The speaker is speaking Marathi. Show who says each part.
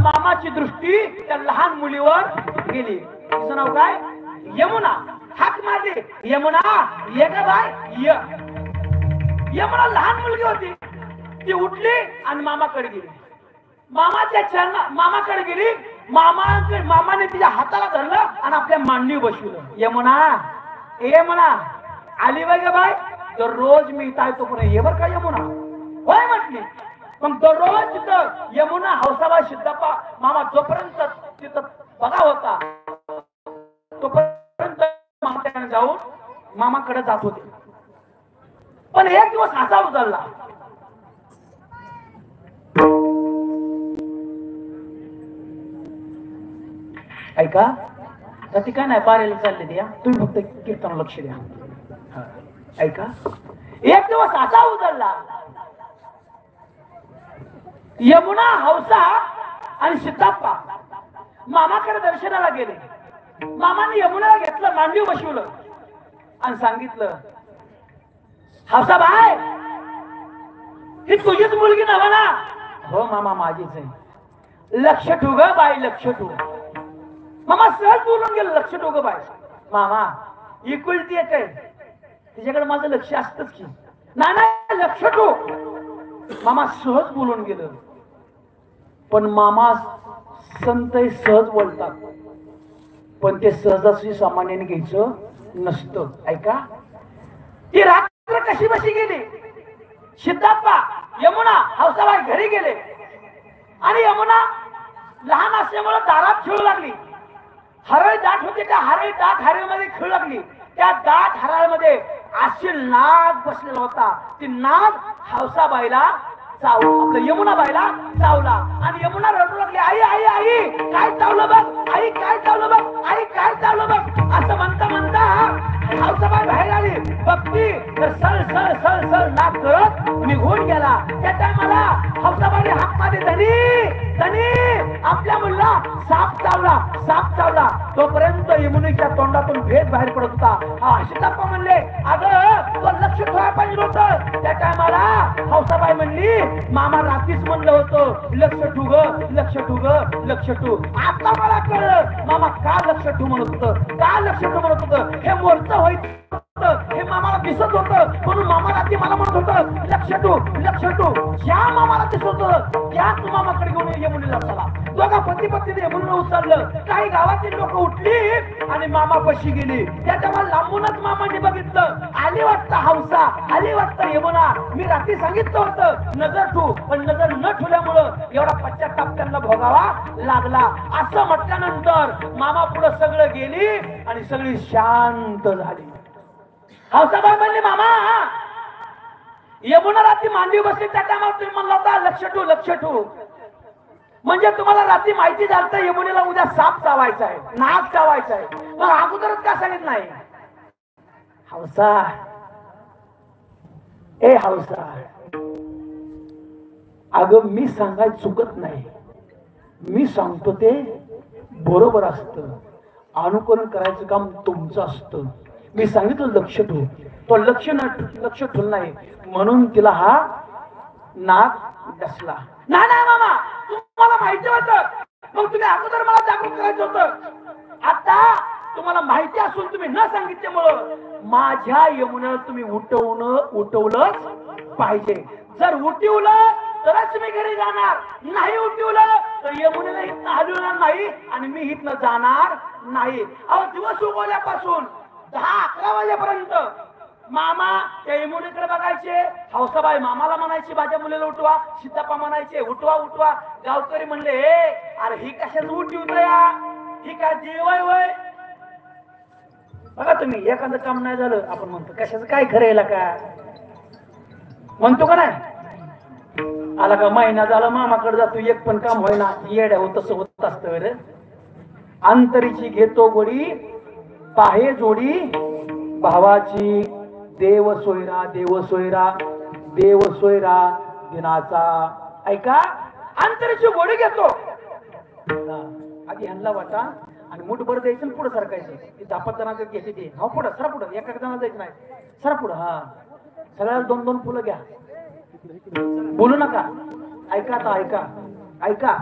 Speaker 1: मामाची दृष्टी त्या लहान मुलीवर गेली. तिचं नाव काय? यमुना. हाक मारली, यमुना ये ग बाय ये. यमुना लहान मुलगी होती, ती उठली आणि मामाकडे गेली. मामाकडे गेली. मामाने तिच्या हाताला धरलं आणि आपल्या मांडी बसवलं. यमुना यमुना आली बघ बाय, दररोज मी इथं येतो पण ये बर का यमुना. होय म्हटली. पण दररोज तिथं यमुना हौसाबाई सिद्धप्पा मामा जोपर्यंत तिथं बघा होता तोपर्यंत मामा जाऊन मामाकडे जात होते. पण एक दिवस असा उचलला, ऐका तर ती काय नाही पारेला चालले द्या, तुम्ही फक्त कीर्तन लक्ष द्या. ऐका, एक दिवस असा उचलला, यमुना हौसा आणि सिद्धप्पा मामाकडे दर्शनाला गेले. मामाने यमुनाला घेतलं, मांडी बसवलं आणि सांगितलं, हौसाबाई ही तुझीच मुलगी नव्हे ना? हो मामा माझीच आहे. लक्ष ठेव ग बाई, लक्ष ठेव. मामा सहज बोलून गेलं, लक्ष ठेव ग बाई. मामा इकुलती एक आहे, तिच्याकडे माझं लक्ष असतच की. नाही लक्ष ठेव. मामा सहज बोलून गेलं. पण मामा संत सहज बोलतात, पण ते सहजाशी सामान्याने घ्यायचं नसतं. ऐका, ती रात्र कशी बशी गेली. सिद्धप्पा यमुना हौसाबाई घरी गेले आणि यमुना लहान असल्यामुळे दारात खेळू लागली. हरळ दाट होते, त्या हरळ दाट हरळमध्ये खेळू लागली. त्या दाट हरळमध्ये आशील नाग बसलेला होता. ती नाग हौसाबाईला आपलं यमुनाबाईला चावला आणि यमुना रडू लागली, आई आई आई काय चावलं बघ, आई काय चावलं बघ, आई काय चावलं बघ. असं म्हणता म्हणता हौसाबाई बाहेर आली. बघती तर सळ सळ सळ सळ नाग करत निघून गेला. त्या टायमाला हौसाबाईने हाक मारली, धनी धनी आपल्या मुलीला साप चावला, साप चावला. तोपर्यंत यमुनेच्या तोंडातून भेद बाहेर पडत होता. सिद्धप्पा म्हणले, अगं तो लक्ष ठेवायला पाहिजे होतं. त्या टायमाला हौसाबाई म्हणली, मामा रात्रीच म्हणलं होतं लक्ष ठेव ग, लक्ष ठेव ग, लक्ष ठेव. आता मला कळलं मामा का लक्ष ठेव म्हणत होतं, का लक्ष ठेव म्हणत होतं. हे मोर्चा व्हायचं हे मामाला दिसत होतं, म्हणून मामा रात्री मला म्हणत होतं लक्ष ठेव, लक्ष ठेव. ज्या मामाला दिसत होतं त्याच मामाकडे घेऊन यमुनेला चला. दोघा पती पत्नीने यमुनेला उचललं. काही गावातील लोक उठली आणि मामा पशी गेली. त्याच्या लांबूनच मामाने बघितलं, आली वाटतं हौसा, आली वाटतं यमुना. मी रात्री सांगितलं होतं नजर ठेव, पण नजर न ठेवल्यामुळं एवढा पश्चाताप त्यांना भोगावा लागला. असं म्हटल्यानंतर मामा पुढे सगळं गेली आणि सगळी शांत झाली. हौसाबाई म्हणली, मामा यमुना रात्री मांडी बसली, त्या टायमाला तुम्ही म्हणला होता लक्ष ठेव, लक्ष ठेव. म्हणजे तुम्हाला रात्री माहिती झालं तर यमुनेला उद्या साप चावायचा आहे, नाग चावायचा आहे, मग अगोदरच का सांगितलं नाही? हौसा ए हौसा, अगं मी सांगाय चुकत नाही, मी सांगतो ते बरोबर असतं. अनुकरण करायचं काम तुमचं असतं. मी सांगितलं लक्ष ठेव, तो लक्ष ठेवलं नाही म्हणून तिला हा नाग डसला. नाही नाही मामा, तुम्हाला माहिती होतं, मग तुम्ही अगोदर मला जागरूक करायचं होतं. आता तुम्हाला माहिती असून तुम्ही न सांगितल्यामुळं माझ्या यमुनेला तुम्ही उठवलंच पाहिजे. जर उठवलं तरच मी घरी जाणार, नाही उठवलं तर यमुनेला इथनं हलवणार नाही आणि मी इथनं जाणार नाही. अहो दिवस उगवल्यापासून 10-11 वाजेपर्यंत मामा त्या यमुनेकडे बघायचे. हौसाबाई मामाला म्हणायची माझ्या मुलीला उठवा, सिद्धप्पा म्हणायचे उठवा उठवा. गावकरी म्हणले, अरे ही कशाच उठवत या, ही काय देव आहे वय. बघा तुम्ही, एखादं काम नाही झालं आपण म्हणतो कशाचं काय खरं का म्हणतो का नाही. आला का महिना झाला मामाकडे जातो, एक पण काम होईना, येड्या होत तसं होत असतं रे. अंतरीची घेतो गोडी पाहे जोडी भावाची, देव सोयरा देव सोयरा देव सोयरा दिनाचा. ऐका, अंतरीची गोडी घेतो, आधी ह्यांना वाटा आणि मुठभर द्यायचं पुढे सरकायचं. ती 10-5 जणांचं घ्यायची ते, हा पुढं सरा, पुढं एका जणांना द्यायचं नाही, सरा पुढं. हा सगळ्याला 2-2 फुलं घ्या, बोलू नका. ऐका आता, ऐका ऐका.